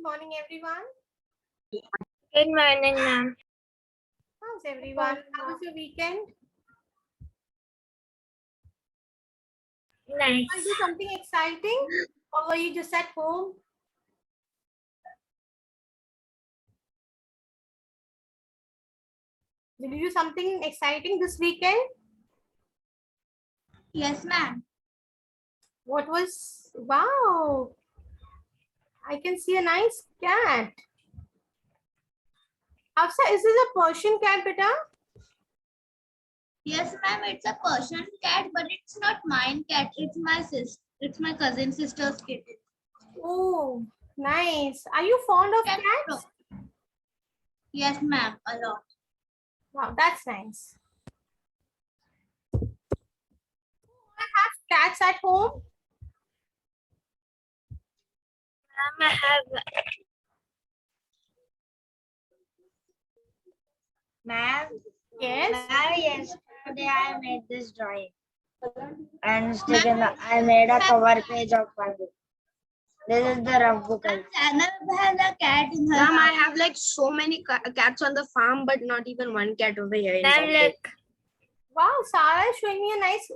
Good morning, everyone. Good morning, ma'am. How's everyone? How was your weekend? Nice. Did you do something exciting, or were you just at home? Did you do something exciting this weekend? Yes, ma'am. What was? Wow! I can see a nice cat. Hafsa, is this a Persian cat, beta? Yes, ma'am. It's a Persian cat, but it's not mine cat. It's my sister. It's my cousin sister's kitten. Oh, nice. Are you fond of cats? Yes, ma'am. A lot. Wow, that's nice. I have cats at home. Ma'am, I have. Ma'am. Yes. Ma'am, yesterday I made this drawing. And I made a cover page of my book. This is the rough book. Ma'am, has a cat in her. Ma'am, I have like so many cats on the farm, but not even one cat over here. In Ma'am, Bombay. look. Wow, Sarah is showing me a nice.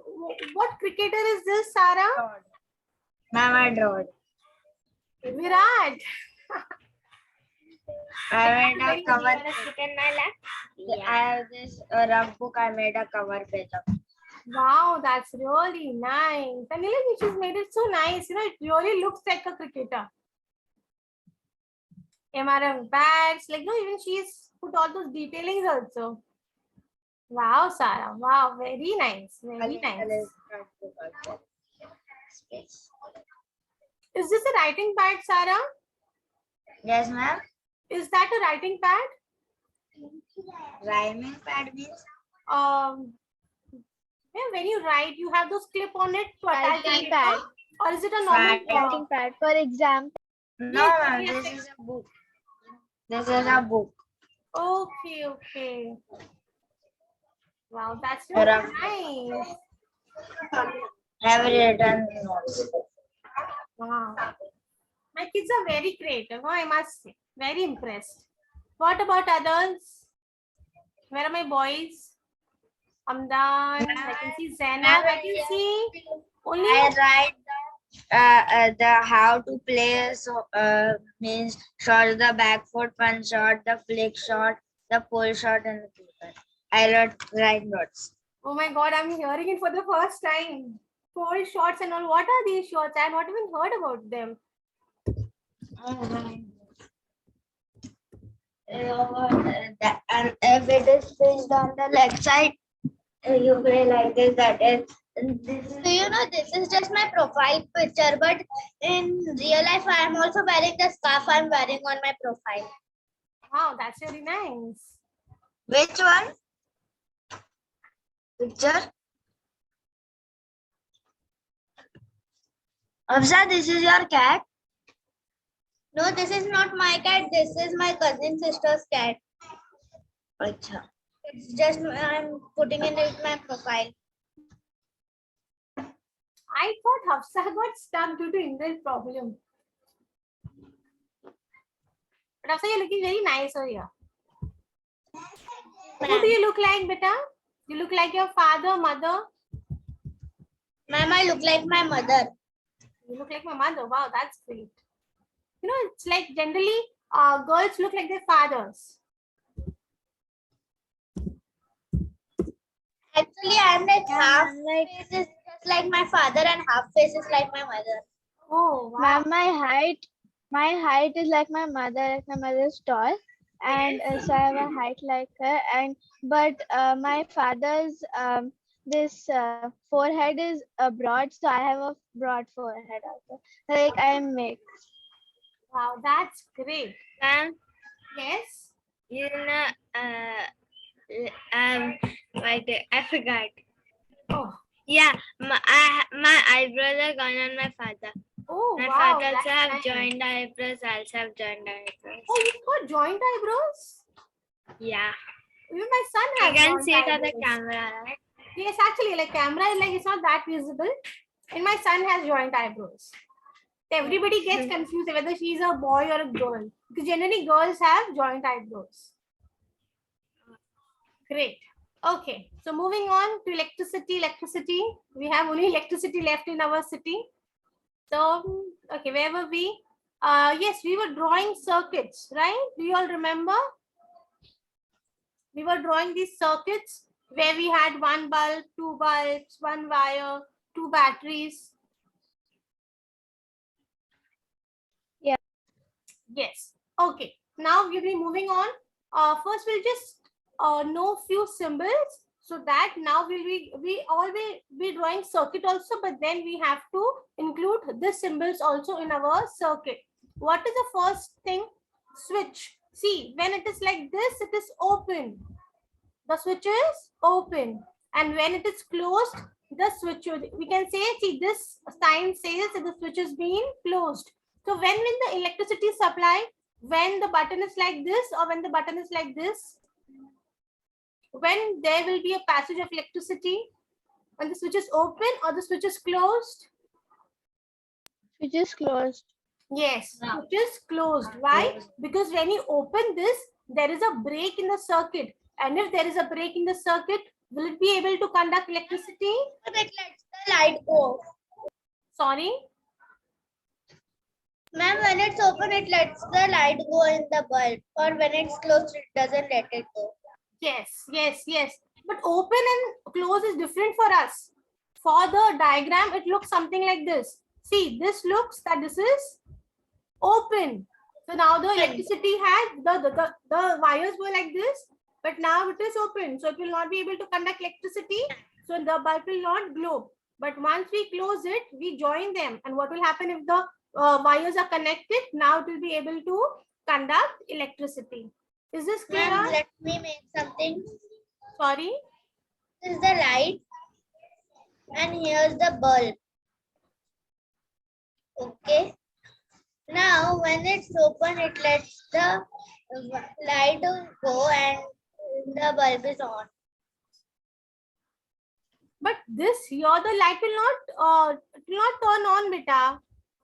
What cricketer is this, Sarah? Ma'am, I draw it. Virat. I made a cover. Sit in my lap. I have this rough book. I made a cover page of. Wow, that's really nice. And look, she's made it so nice. You know, it really looks like a cricketer. MRF bats, like no, even she's put all those detailings also. Wow, Sarah. Wow, very nice. Very nice. Is this a writing pad, Sarah? Yes, ma'am. Is that a writing pad? Rhyming pad means Yeah, when you write, you have those clip on it to attach the Writing paper? pad. Or is it a normal Writing pad, for example. No, Yes, ma'am. yes, This yes. is a book. This is a book. Okay, okay. Wow, that's really Rough. nice. I have written notes. Wow. My kids are very creative, I must say. Very impressed. What about others? Where are my boys? Amdan, I can see Zainab, I can see only I write the how to play. So means shot, the back foot punch shot, the flick shot, the pull shot, and the keeper. I write notes. oh my god, I'm hearing it for the first time. Pole shots and all. What are these shots? I have not even heard about them. And if it is fixed on the left side, you play like this. That is. So you know, this is just my profile picture, but in real life, I am also wearing the scarf I'm wearing on my profile. Wow, that's really nice. Which one? Picture. Afsa, this is your cat? No, this is not my cat. This is my cousin sister's cat. Achha. It's just I'm putting in it my profile. I thought Hafsa got stuck due to English problem. But Hafsa, you're looking very nice over here. Who do you look like, beta? You look like your father, mother? Ma'am, I look like my mother. You look like my mother. Wow, that's great. You know, it's like generally girls look like their fathers. Actually, I'm like half face is just like my father and half face is like my mother. Oh, wow. Ma'am, my height is like my mother. Like my mother is tall, and so I have a height like her. And but my father's this forehead is broad, so I have a broad forehead also. Like I am mixed. Wow, that's great. Ma'am, Yes. you know, wait, I forgot. Oh, Yeah, my eyebrows are gone on my father. oh My wow. father also that's have nice. joined eyebrows. I also have joined eyebrows. Oh, you've got joint eyebrows? Yeah, Even my son you has can joint see it on the eyebrows. camera, right? Yes, actually, like camera is like it's not that visible. And my son has joint eyebrows. Everybody gets confused whether she's a boy or a girl. Because generally girls have joint eyebrows. Great. Okay. So moving on to electricity. Electricity. We have only electricity left in our city. So, okay, where were we? Yes, we were drawing circuits, right? Do you all remember? We were drawing these circuits where we had one bulb, two bulbs, one wire, two batteries. Yeah. Yes. Okay. Now we'll be moving on. First, we'll just know few symbols, so that now we all will be drawing circuit also, but then we have to include the symbols also in our circuit. What is the first thing? Switch. See, when it is like this, it is open. The switch is open, and when it is closed, the switch, we can say, see, this sign says that the switch is being closed. So when the electricity supply, when the button is like this or when the button is like this, when there will be a passage of electricity, when the switch is open or the switch is closed? Switch is closed. Yes, switch is closed. Why? Because when you open this, there is a break in the circuit. And if there is a break in the circuit, will it be able to conduct electricity? It lets the light go. Sorry? Ma'am, when it's open, it lets the light go in the bulb. Or when it's closed, it doesn't let it go. Yes, yes, yes. But open and close is different for us. For the diagram, it looks something like this. See, this looks that this is open. So now the electricity had, the wires were like this, but now it is open. So it will not be able to conduct electricity. So the bulb will not glow. But once we close it, we join them. And what will happen if the wires are connected? Now it will be able to conduct electricity. Is this clear? Ma'am, let me make something. Sorry? This is the light. And here's the bulb. Okay. Now, when it's open, it lets the light go and the bulb is on. But this here, the light will not turn on, beta,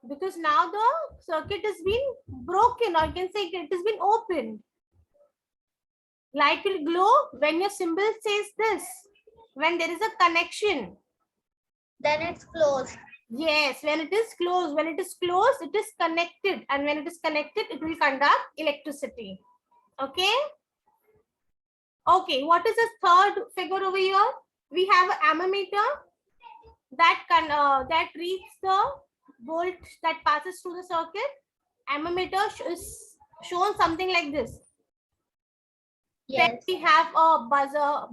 because now the circuit has been broken, or you can say it has been opened. Light will glow when your symbol says this, when there is a connection. Then it's closed. Yes, when it is closed. When it is closed, it is connected. And when it is connected, it will conduct electricity. Okay? Okay, what is the third figure over here? We have an ammeter that reads the volt that passes through the circuit. Ammeter is shown something like this. Yes. Then we have a buzzer.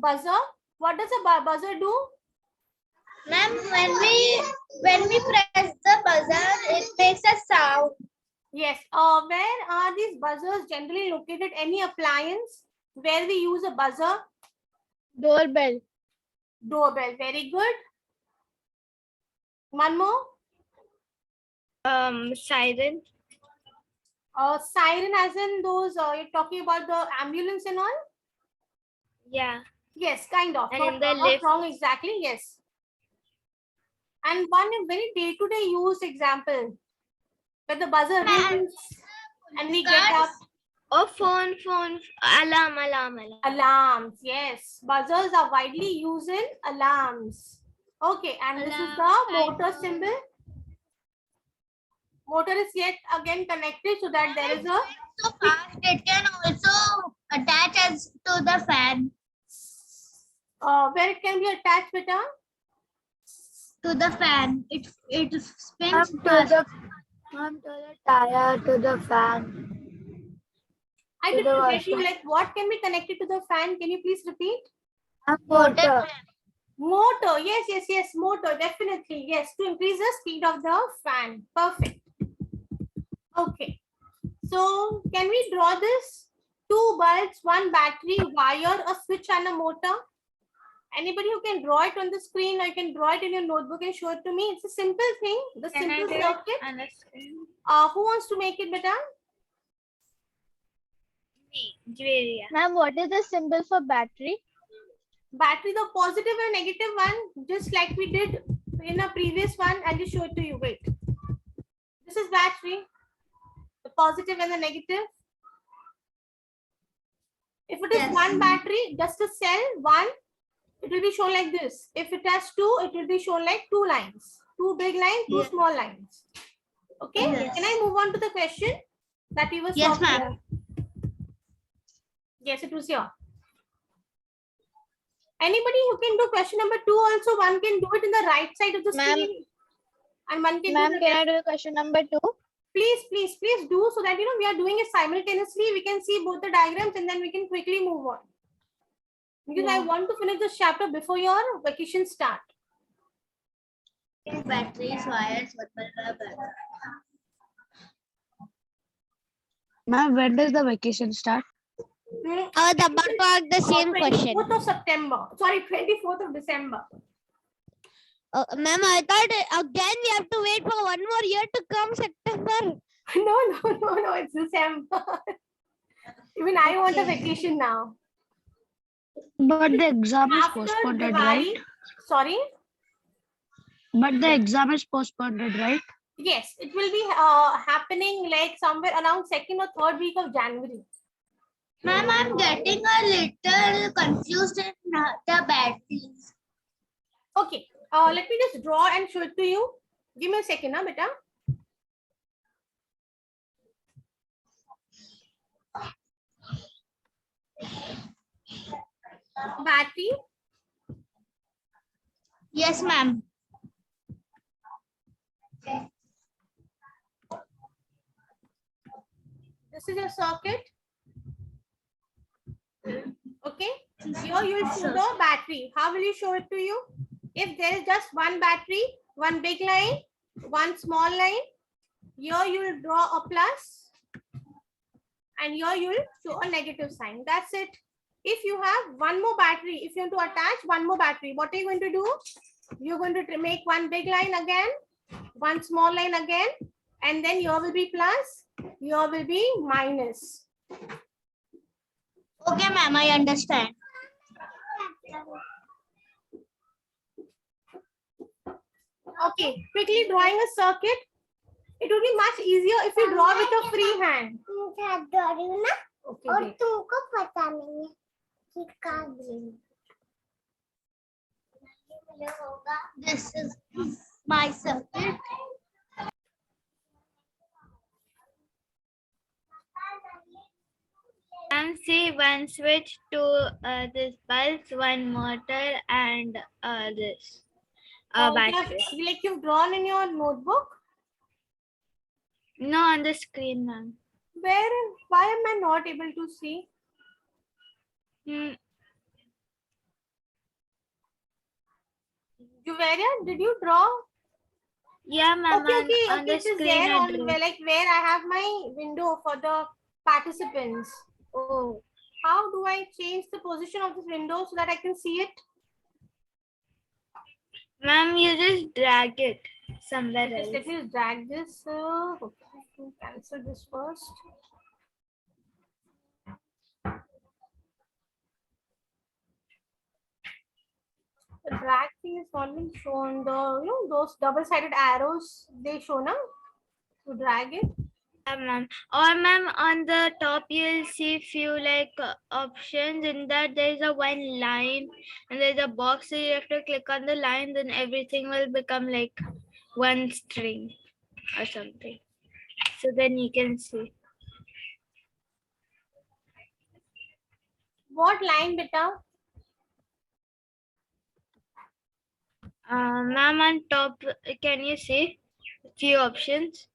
What does a buzzer do? Ma'am, when we press the buzzer, it makes a sound. Yes. Where are these buzzers generally located? Any appliance where we use a buzzer? Doorbell. Doorbell. Very good. One more. Siren. Siren, as in those you're talking about the ambulance and all? Yeah. Yes, kind of. And Not, in the not lift. wrong exactly. Yes. And one very day-to-day use example where the buzzer rings and we get up. Oh, phone. Alarm. Alarms. Yes, buzzers are widely used in alarms. Okay, and this is the motor symbol. Motor is yet again connected so that there is a So fast, it can also attach as to the fan. where it can be attached, beta. To the fan. It spins To fast. the tire, to the fan. I To the didn't get you. washing. Like, what can be connected to the fan? Can you please repeat? Motor. Motor. Yes. Motor. Definitely. Yes. To increase the speed of the fan. Perfect. Okay. So, can we draw this? 2 bulbs, 1 battery, wire, a switch and a motor. Anybody who can draw it on the screen, or you can draw it in your notebook and show it to me. It's a simple thing. The simple circuit. Who wants to make it, beta? Ma'am, what is the symbol for battery? Battery, the positive and negative one, just like we did in a previous one. I'll just show it to you. Wait. This is positive and the negative? If it is Yes. one battery, just a cell, one, it will be shown like this. If it has two, it will be shown like two lines. Two big lines, two Yes. small lines. Okay, Yes. can I move on to the question that we were Yes, solving? ma'am. Yes, it was here. Anybody who can do question number 2 also, one can do it in the right side of the Ma'am. screen. And one can Ma'am, do the can I do question number 2? please do, so that we are doing it simultaneously. We can see both the diagrams and then we can quickly move on. Because I Yeah. want to finish this chapter before your vacation start. Batteries, wires, Ma'am, when does the vacation start? the same question. 24th of September. Sorry, 24th of December. Ma'am, I thought again we have to wait for one more year to come September. No, it's December. Even I want a vacation now. But the exam is After postponed, Diwali, right? sorry. But the exam is postponed, right? Yes, it will be happening like somewhere around 2nd or 3rd week of January. Ma'am, I'm getting a little confused in the batteries. Okay, let me just draw and show it to you. Give me a second, huh, beta. Battery. Yes, ma'am. This is your circuit. Okay. Here you will show the battery. How will you show it to you? If there is just one battery, one big line, one small line, here you will draw a plus, and here you will show a negative sign. That's it. If you have one more battery, if you want to attach one more battery, what are you going to do? You're going to make one big line again, one small line again, and then here will be plus, here will be minus. Okay, ma'am, I understand. Okay, quickly drawing a circuit. It would be much easier if you draw with a free hand. Okay, great. This is my circuit. And see one switch to this pulse, one motor, and this battery. Like you've drawn in your notebook. No, on the screen, ma'am. Why am I not able to see? Juveria, did you draw? Yeah, ma'am. Okay, on the it is screen. there I on drew. where I have my window for the participants. Oh, how do I change the position of this window so that I can see it? Ma'am, you just drag it somewhere Just else. let me drag this. Okay, cancel this first. The drag thing is not being shown. Those double-sided arrows they show now to drag it. Ma'am. Or ma'am, on the top you'll see few like options. In that there's a one line and there's a box, so you have to click on the line, then everything will become like one string or something. So then you can see. What line, beta? Ma'am, on top, can you see few options?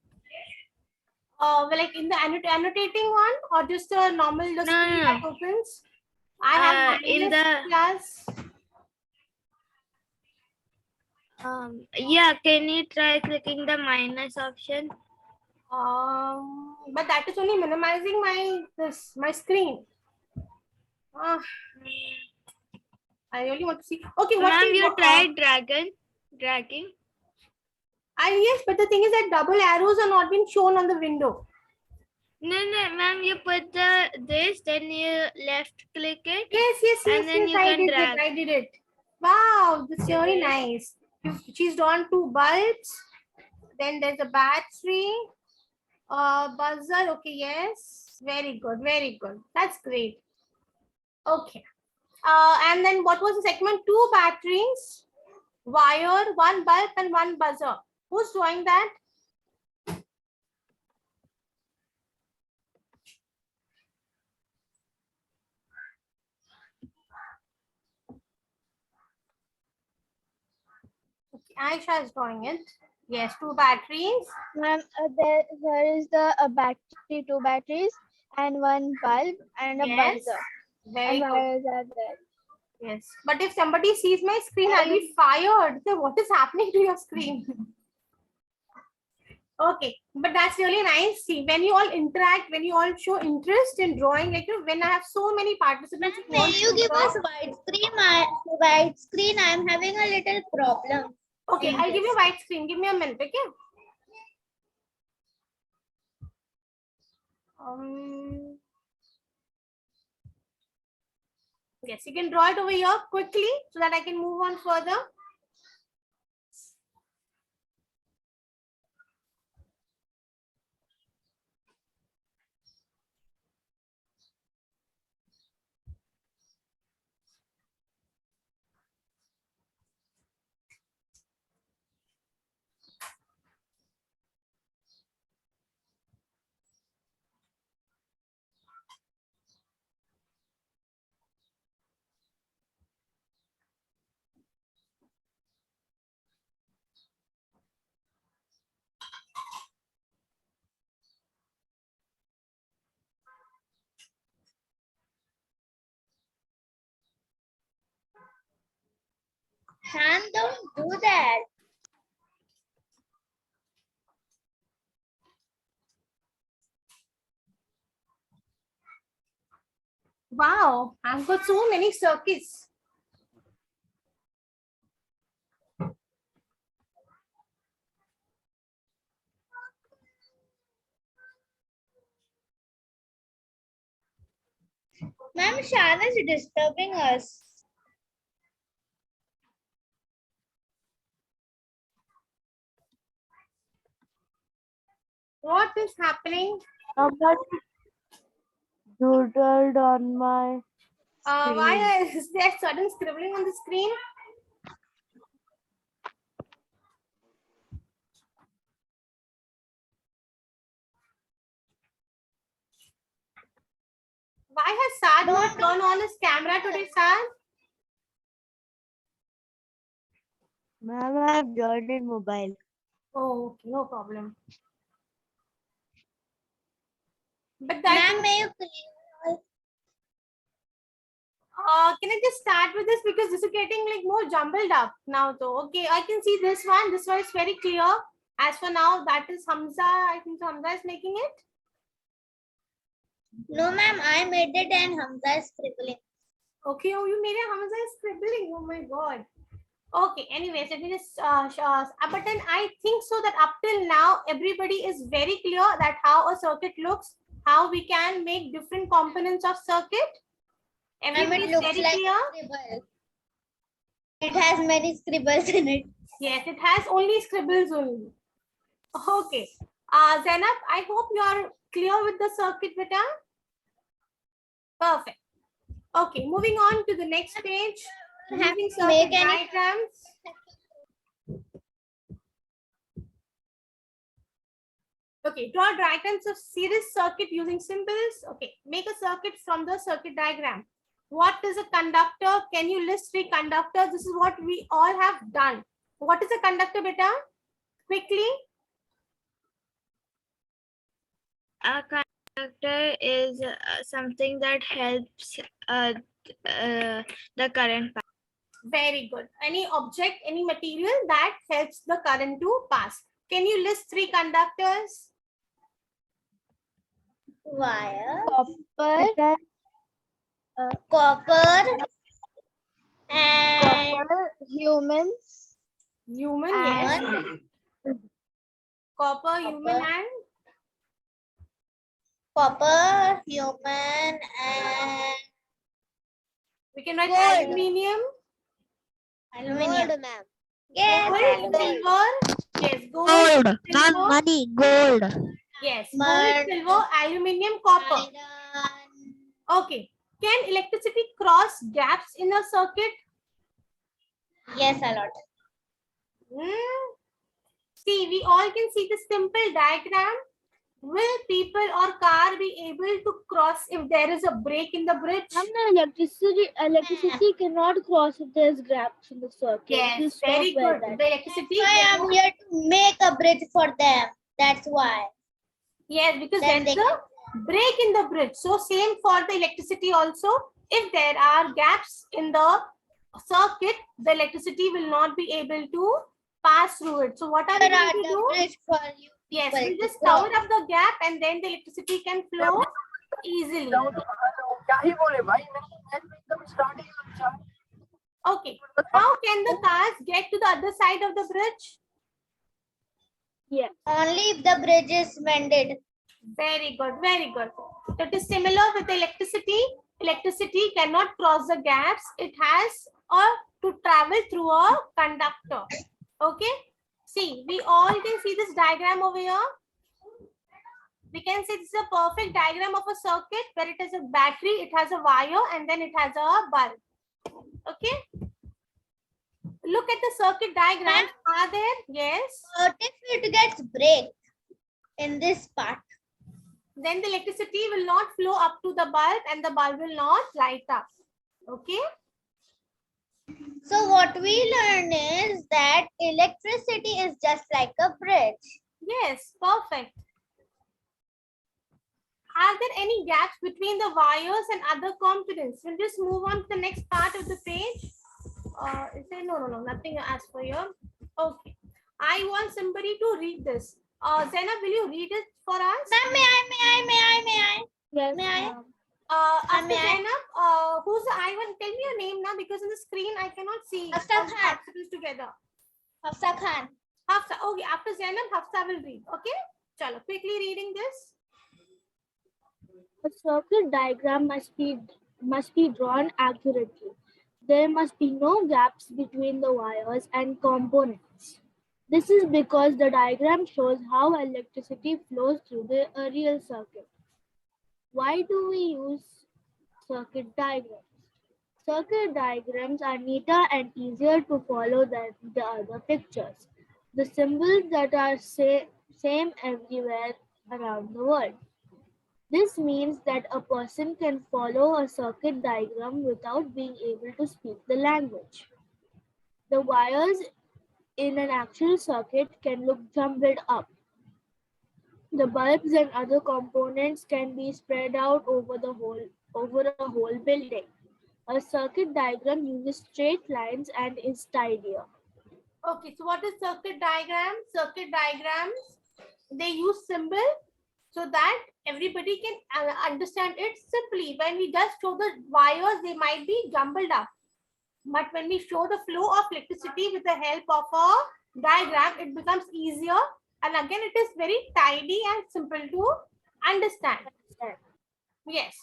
Like in the annotating one, or just the normal screen that opens? I have in minus, the plus. yeah, can you try clicking the minus option? But that is only minimizing my screen. I really want to see. Okay, what Ma'am, can you tried dragging? Yes, but the thing is that double arrows are not being shown on the window. No, ma'am, you put this, then you left click it. Yes, and then you I can did drag. it. I did it. Wow, this is very nice. She's drawn two bulbs. Then there's a battery, Buzzer. Okay, yes. Very good. Very good. That's great. Okay. And then what was the segment? 2 batteries, wire, 1 bulb, and 1 buzzer. Who's doing that? Okay, Aisha is doing it. Yes, 2 batteries. Ma'am, there is the battery, 2 batteries, and 1 bulb and a Yes. buzzer. Very And good. wires are there. Yes. But if somebody sees my screen, I'll be fired. So what is happening to your screen? Okay, but that's really nice. See, when you all interact, when you all show interest in drawing, like when I have so many participants, who May want you to give draw. us white screen? I am having a little problem. Okay, in I'll give you this. white screen. Give me a minute, okay? Yes, you can draw it over here quickly so that I can move on further. Shan, don't do that. Wow, I've got so many circuits. Ma'am, Shan is disturbing us. What is happening? Someone doodled on my Why is there sudden scribbling on the screen? Why has Sad not turned on his camera today, Sad? Ma'am, I have joined in mobile. Oh, okay, no problem. But that Ma'am, may you please? can I just start with this because this is getting like more jumbled up now though. Okay, I can see this one. This one is very clear. As for now, that is Hamza. I think Hamza is making it. No, ma'am, I made it and Hamza is scribbling. Okay, oh, you made it. Hamza is scribbling. Oh my god. Okay, anyways, let me just but then I think so that up till now everybody is very clear that how a circuit looks, how we can make different components of circuit. Everybody It is looks very like clear. scribble. It has many scribbles in it. Yes, it has only scribbles only. Okay. Zainab, I hope you are clear with the circuit, beta. Perfect. Okay, moving on to the next page. Have Using to circuit make any- diagrams. Okay, draw diagrams of series circuit using symbols. Okay, make a circuit from the circuit diagram. What is a conductor? Can you list 3 conductors? This is what we all have done. What is a conductor, beta? Quickly. A conductor is something that helps the current pass. Very good. Any object, any material that helps the current to pass. Can you list 3 conductors? Wire, Copper, copper, and humans, Human, yes. Copper, human, and copper, human, and we can write Gold. aluminium. aluminum. Ma'am. Yes, Gold, aluminum. silver. Yes, gold, Gold, not silver. money, gold. Yes. Gold, Mud. silver, aluminium, copper. Iron. Okay. Can electricity cross gaps in a circuit? Yes, a lot. See, we all can see the simple diagram. Will people or car be able to cross if there is a break in the bridge? Electricity cannot cross if there's gaps in the circuit. Yes, very good. The electricity. Why I'm here to make a bridge for them. That's why. Yes, because Then there's they a break in the bridge. So same for the electricity also. If there are gaps in the circuit, the electricity will not be able to pass through it. So what are we There are going to the do? bridge for you. Yes, people we'll to just cross. cover up the gap and then the electricity can flow easily. Okay. How can the cars get to the other side of the bridge? Only if the bridge is mended. Very good, very good. So it is similar with electricity. Electricity cannot cross the gaps. It has to travel through a conductor. Okay. See, we all can see this diagram over here. We can see this is a perfect diagram of a circuit where it has a battery, it has a wire, and then it has a bulb. Okay. Look at the circuit diagram. Are there? Yes. What if it gets break in this part? Then the electricity will not flow up to the bulb and the bulb will not light up. Okay. So what we learn is that electricity is just like a bridge. Yes, perfect. Are there any gaps between the wires and other components? We'll just move on to the next part of the page. Is there no, nothing as for you. Okay. I want somebody to read this. Zena, will you read it for us? Ma'am, may I? Yes. May I? After May I? Zainab, who's the I want? Tell me your name now because on the screen I cannot see Hafsa all the Khan. participants together. Hafsa Khan. Hafsa. Okay, after Zainab, Hafsa will read. Okay. Chalo, quickly reading this. A circuit diagram must be drawn accurately. There must be no gaps between the wires and components. This is because the diagram shows how electricity flows through a real circuit. Why do we use circuit diagrams? Circuit diagrams are neater and easier to follow than the other pictures. The symbols that are same everywhere around the world. This means that a person can follow a circuit diagram without being able to speak the language. The wires in an actual circuit can look jumbled up. The bulbs and other components can be spread out over a whole building. A circuit diagram uses straight lines and is tidier. Okay, so what is circuit diagram? Circuit diagrams, they use symbol so that everybody can understand it simply. When we just show the wires, they might be jumbled up. But when we show the flow of electricity with the help of a diagram, it becomes easier. And again, it is very tidy and simple to understand. Yes.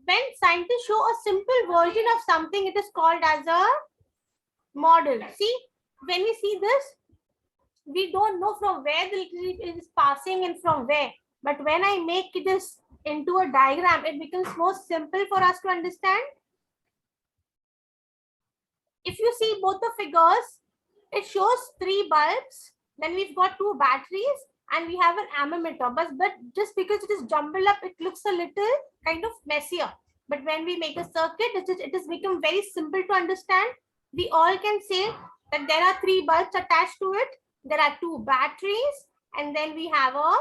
When scientists show a simple version of something, it is called as a model. See, when we see this, we don't know from where the electricity is passing and from where. But when I make this into a diagram, it becomes more simple for us to understand. If you see both the figures, it shows 3 bulbs. Then we've got 2 batteries and we have an ammeter. But just because it is jumbled up, it looks a little kind of messier. But when we make a circuit, it has become very simple to understand. We all can say that there are 3 bulbs attached to it. There are 2 batteries and then we have a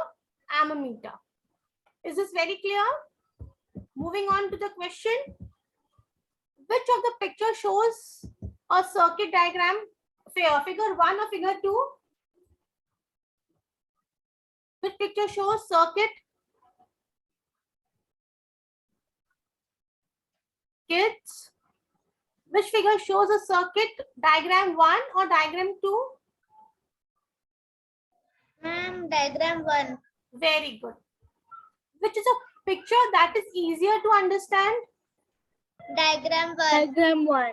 ammeter. Is this very clear? Moving on to the question. Which of the picture shows a circuit diagram? Figure 1 or figure 2? Which picture shows circuit? Kids? Which figure shows a circuit? Diagram 1 or diagram 2? Ma'am, diagram 1. Very good. Which is a picture that is easier to understand? Diagram 1. Diagram 1.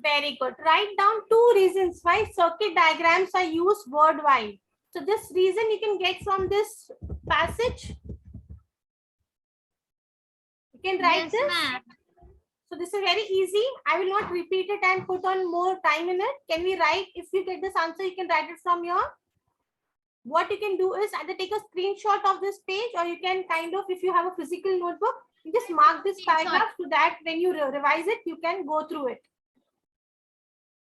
Very good. Write down 2 reasons why circuit diagrams are used worldwide. So this reason you can get from this passage? You can write Yes, this. ma'am. So this is very easy. I will not repeat it and put on more time in it. Can we write? If you get this answer, you can write it from your. What you can do is either take a screenshot of this page, or you can kind of, if you have a physical notebook, you just mark this paragraph so that when you revise it, you can go through it.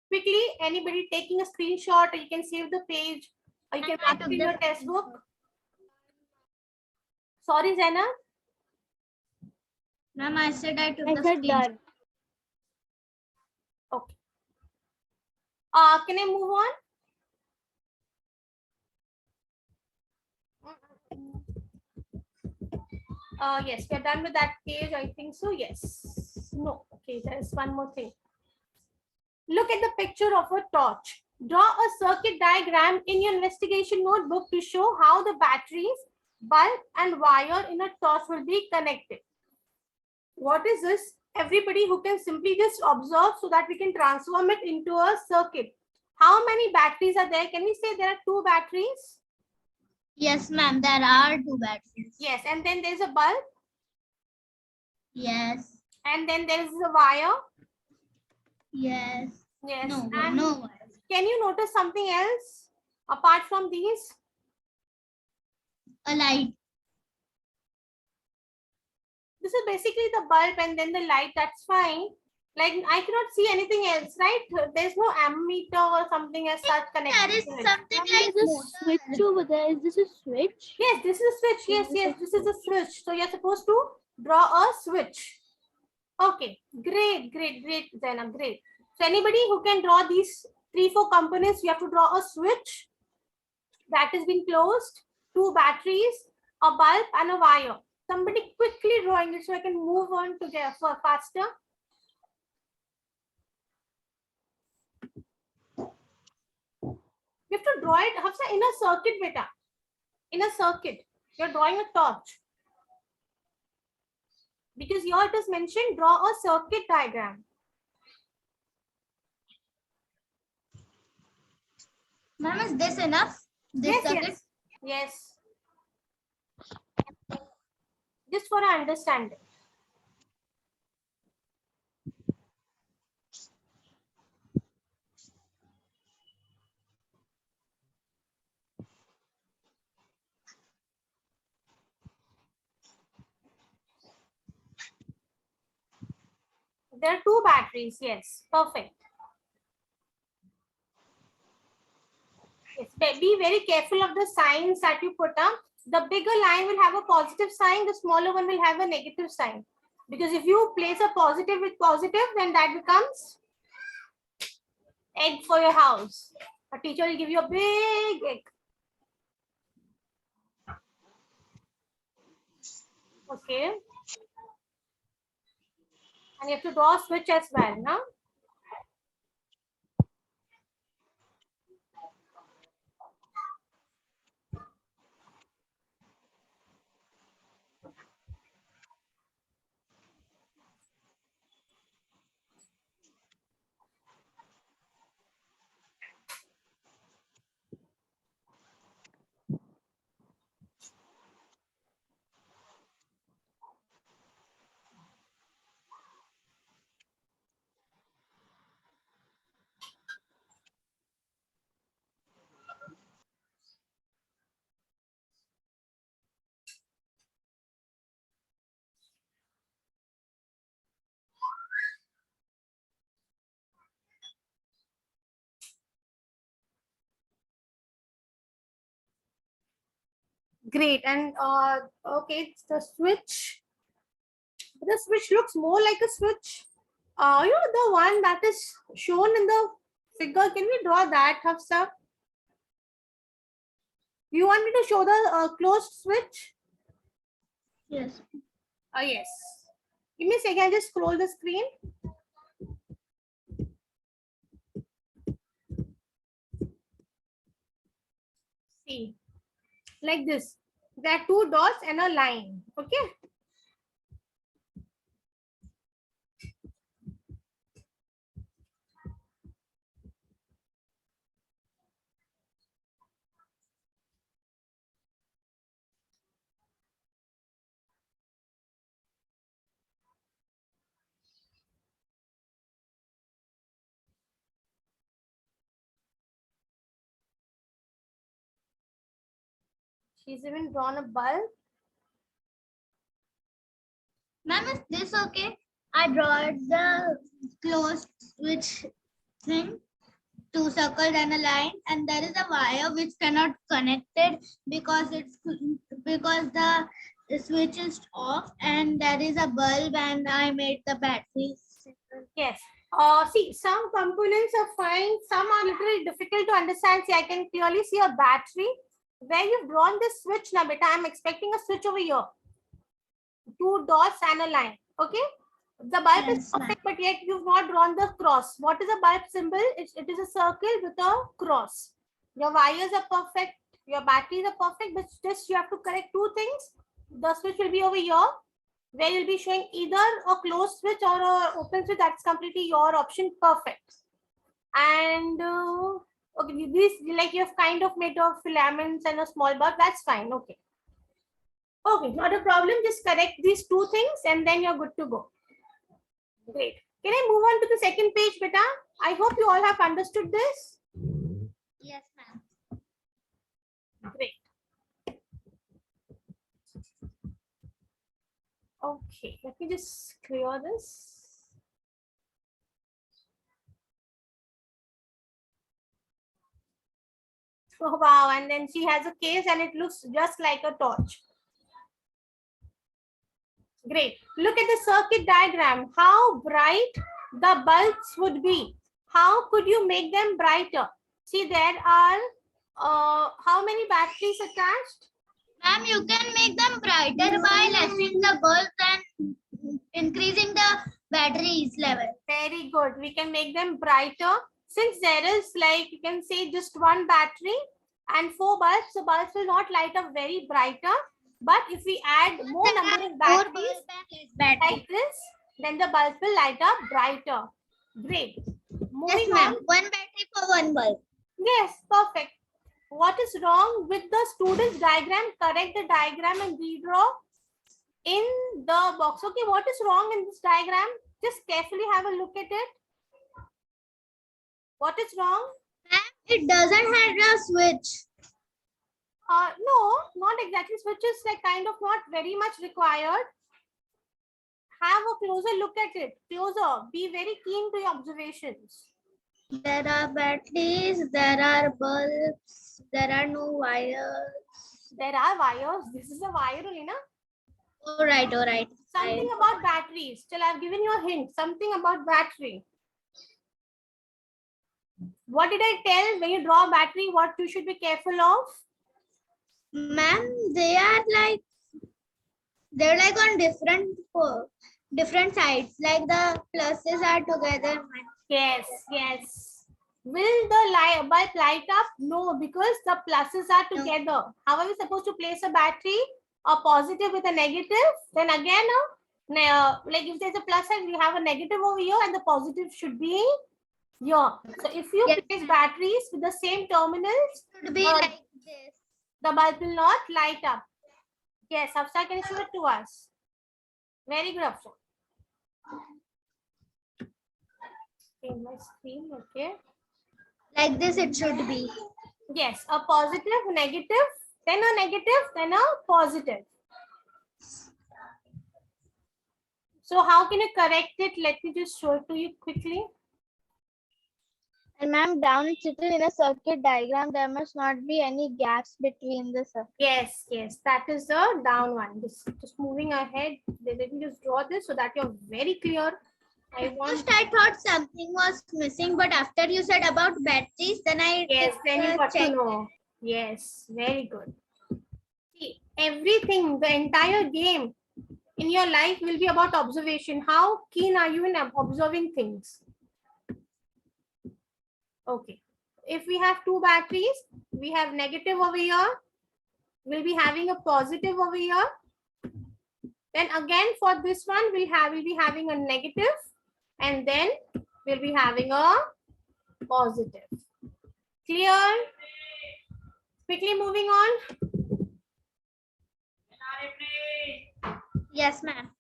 Quickly, anybody taking a screenshot, or you can save the page, or you can mark it in your test book. Sorry, Zainab. Ma'am, I said I took I the said screenshot. done. Okay. Can I move on? Yes, we're done with that page. I think so. Yes. No. Okay, there's one more thing. Look at the picture of a torch. Draw a circuit diagram in your investigation notebook to show how the batteries, bulb, and wire in a torch will be connected. What is this? Everybody who can simply just observe so that we can transform it into a circuit. How many batteries are there? Can we say there are 2 batteries? Yes, ma'am. There are 2 batteries. Yes, and then there's a bulb, Yes. and then there's a wire. Yes. Yes. No. And No. can you notice something else apart from these? A light. This is basically the bulb and then the light. That's fine. Like I cannot see anything else, right? There's no ammeter or something as such connected. There is to it. something like There's a motor. switch over there. Is this a switch? Yes, this is a switch. Yes, yes, this is a switch. So you're supposed to draw a switch. Okay, great, great, great, Zainab, great. So anybody who can draw these 3-4 components, you have to draw a switch that has been closed, 2 batteries, a bulb, and a wire. Somebody quickly drawing it so I can move on to get for faster. You have to draw it, Hafsa, in a circuit, beta. In a circuit. You're drawing a torch. Because here it is mentioned, draw a circuit diagram. Ma'am, is this enough? This Yes, circuit? yes. Yes. Just for our understanding. There are 2 batteries. Yes, perfect. Yes, be very careful of the signs that you put up. The bigger line will have a positive sign, the smaller one will have a negative sign. Because if you place a positive with positive, then that becomes egg for your house. A teacher will give you a big egg. Okay. And you have to draw a switch as well, no? Great. And okay, it's the switch. The switch looks more like a switch. You know, the one that is shown in the figure. Can we draw that, Hafsa? You want me to show the closed switch? Yes. Yes. Give me a second, I'll just scroll the screen. See, like this. There are 2 dots and a line. Okay. She's even drawn a bulb. Ma'am, is this okay? I brought the closed switch thing, two circles and a line, and there is a wire which cannot connect it because the switch is off, and there is a bulb, and I made the battery. Yes. See, some components are fine. Some are little difficult to understand. See, I can clearly see a battery. Where you've drawn this switch now, beta, I'm expecting a switch over here. Two dots and a line. Okay. The bulb is Yes, ma'am. perfect, but yet you've not drawn the cross. What is a bulb symbol? It is a circle with a cross. Your wires are perfect. Your batteries are perfect, but just you have to correct two things. The switch will be over here, where you'll be showing either a closed switch or a open switch. That's completely your option. Perfect. And okay, this like you have kind of made of filaments and a small bulb. That's fine. Okay. Okay, not a problem. Just correct these two things and then you're good to go. Great. Can I move on to the second page, beta? I hope you all have understood this. Yes, ma'am. Great. Okay, let me just clear this. Oh, wow. And then she has a case and it looks just like a torch. Great. Look at the circuit diagram. How bright the bulbs would be. How could you make them brighter? See, there are how many batteries attached? Ma'am, you can make them brighter by lessening the bulbs and increasing the batteries level. Very good. We can make them brighter. Since there is like, you can say just one battery and 4 bulbs, the bulbs will not light up very brighter. But if we add more number of batteries like this, then the bulb will light up brighter. Great. Moving Yes, ma'am. on. One battery for one bulb. Yes, perfect. What is wrong with the student's diagram? Correct the diagram and redraw in the box. Okay, what is wrong in this diagram? Just carefully have a look at it. What is wrong? Ma'am, it doesn't have a switch. No, not exactly. Switch is like kind of not very much required. Have a closer look at it. Closer. Be very keen to your observations. There are batteries, there are bulbs, there are no wires. There are wires. This is a wire only, na? All right, all right. Something about batteries. Still, I've given you a hint. Something about battery. What did I tell? When you draw a battery, what you should be careful of? Ma'am, they're like on different sides. Like the pluses are together. Yes, yes. Will the bulb light up? No, because the pluses are together. How are we supposed to place a battery? A positive with a negative? Then again, like if there's a plus side, we have a negative over here and the positive should be here. So if you Yes. place batteries with the same terminals, Should be like this. the bulb will not light up. Yes, Hafsa, can you show it to us? Very good, Hafsa. Okay, my screen, okay. Like this it should be. Yes, a positive, negative, then a negative, then a positive. So how can you correct it? Let me just show it to you quickly. And ma'am, down it's written in a circuit diagram, there must not be any gaps between the circuit. Yes, yes, that is the down one. Just moving ahead. Let me just draw this so that you're very clear. First I thought something was missing, but after you said about batteries, then I Yes, then you got to checked. know. Yes, very good. See, everything, the entire game in your life will be about observation. How keen are you in observing things? Okay. If we have two batteries, we have negative over here. We'll be having a positive over here. Then again for this one, we'll be having a negative, and then we'll be having a positive. Clear? Quickly moving on. Yes, ma'am.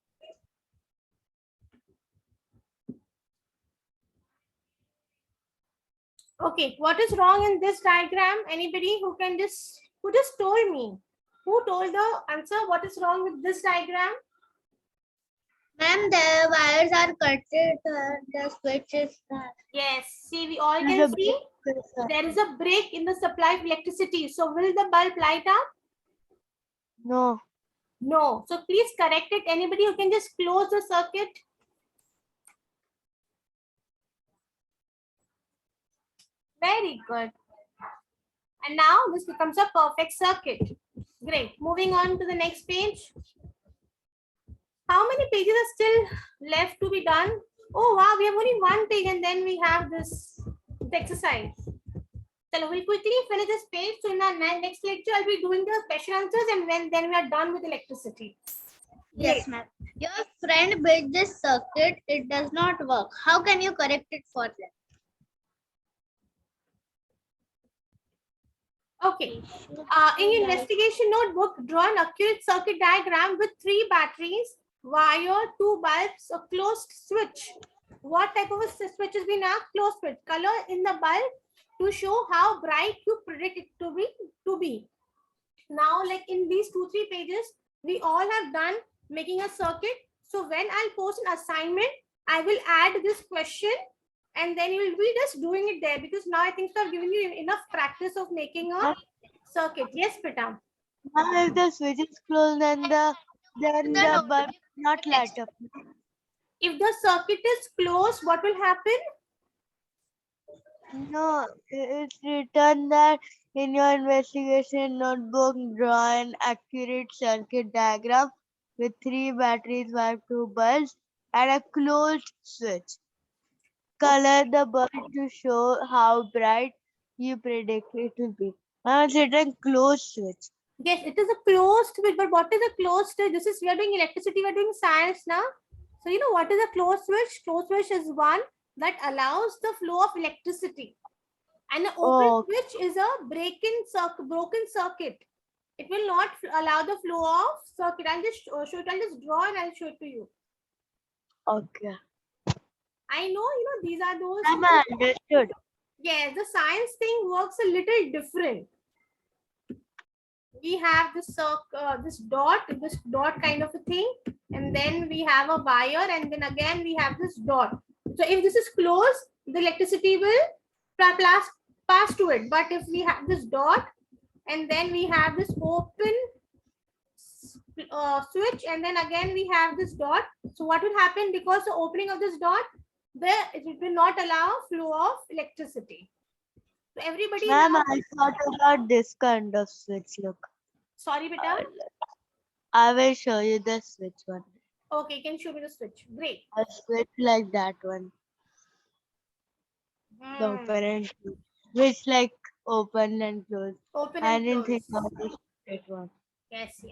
Okay, what is wrong in this diagram? Anybody who just told me? Who told the answer? What is wrong with this diagram? Ma'am, the wires are cutted. The switch is. Yes, see, we all There's can a see there is a break in the supply of electricity. So will the bulb light up? No. No. So please correct it. Anybody who can just close the circuit? Very good. And now this becomes a perfect circuit. Great. Moving on to the next page. How many pages are still left to be done? Oh wow, we have only one page and then we have this exercise. So we'll quickly finish this page. So in our next lecture, I'll be doing the question answers and then we are done with electricity. Yes, ma'am. Your friend built this circuit. It does not work. How can you correct it for them? Okay. In your investigation notebook, draw an accurate circuit diagram with 3 batteries, wire, 2 bulbs, a closed switch. What type of a switch has been asked? Closed switch. Color in the bulb to show how bright you predict it to be. Now, like in these 2-3 pages, we all have done making a circuit. So when I'll post an assignment, I will add this question and then you will be just doing it there because now I think so I've given you enough practice of making a circuit. Yes, Pita. If the switch is closed, then the bulb not light up. If the circuit is closed, what will happen? No, it's written that in your investigation notebook, draw an accurate circuit diagram with 3 batteries, 2 bulbs, and a closed switch. Color the bulb to show how bright you predict it will be. Now it's written closed switch. Yes, it is a closed switch, but what is a closed switch? This is, we are doing electricity, we are doing science now. So you know what is a closed switch? Closed switch is one that allows the flow of electricity. And an open switch is a broken circuit. It will not allow the flow of circuit. I'll just show it. I'll just draw and I'll show it to you. Okay. I know, these are those. I understood. Yes, the science thing works a little different. We have this dot kind of a thing, and then we have a wire, and then again we have this dot. So if this is closed, the electricity will pass to it. But if we have this dot, and then we have this open switch, and then again we have this dot. So what will happen? Because the opening of this dot, it will not allow flow of electricity. So everybody. Ma'am, I thought about this kind of switch. Look. Sorry, beta. I will show you the switch one. Okay, you can show me the switch. Great. A switch like that one. The Hmm. open and close. Which like open and close. Open I and didn't close. think of this straight one. Yes.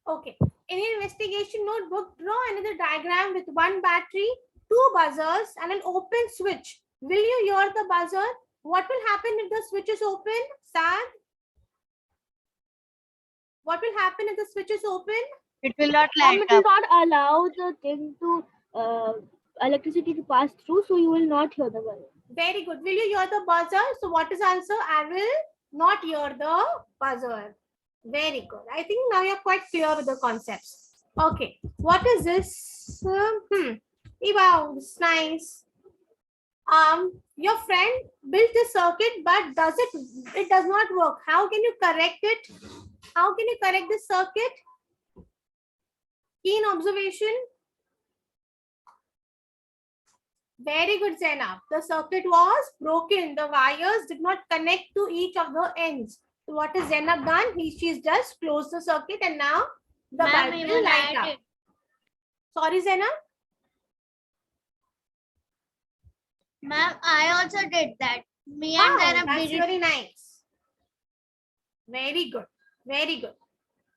Okay. In your investigation notebook, draw another diagram with 1 battery, 2 buzzers, and an open switch. Will you hear the buzzer? What will happen if the switch is open? Sad? What will happen if the switch is open? It will not light It will up. not allow the thing to electricity to pass through, so you will not hear the buzzer. Very good. Will you hear the buzzer? So what is the answer? I will not hear the buzzer. Very good. I think now you're quite clear with the concepts. Okay. What is this? Wow, it's nice. Your friend built a circuit, but it does not work. How can you correct it? How can you correct this circuit? Keen observation. Very good, Zainab. The circuit was broken. The wires did not connect to each of the ends. So what has Zainab done? She's just closed the circuit and now the bulb will light up. Sorry, Zainab. Ma'am, I also did that. Me and Zainab That's did it. very nice. Very good. Very good.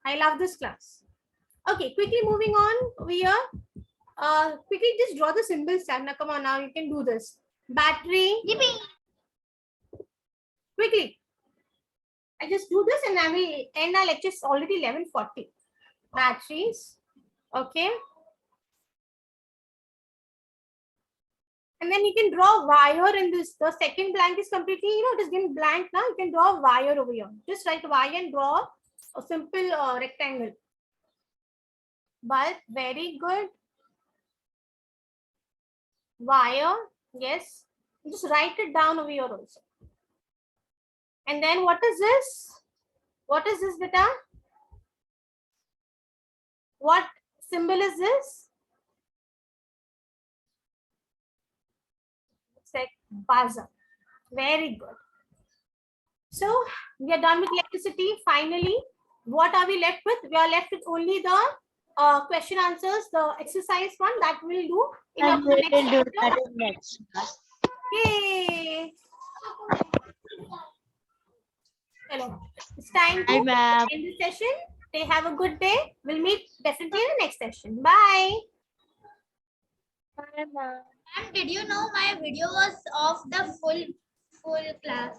I love this class. Okay, quickly moving on over here. Quickly just draw the symbols. Now, come on, now you can do this. Battery. Yippee. Quickly. I just do this and I will end our lecture. It's already 11:40. Batteries. Okay. And then you can draw wire in this. The second blank is completely, it is getting blank now. You can draw wire over here. Just write wire and draw a simple rectangle. Bulb, very good. Wire, yes. Just write it down over here also. And then what is this? What is this, beta? What symbol is this? It's like buzzer. Very good. So we are done with electricity. Finally, what are we left with? We are left with only the question answers, the exercise one that we'll do in And the we next will do that chapter. in next class. Yay! Hello. It's time Bye, to ma'am. end the session. They have a good day. We'll meet definitely in the next session. Bye. Ma'am, did you know my video was of the full class?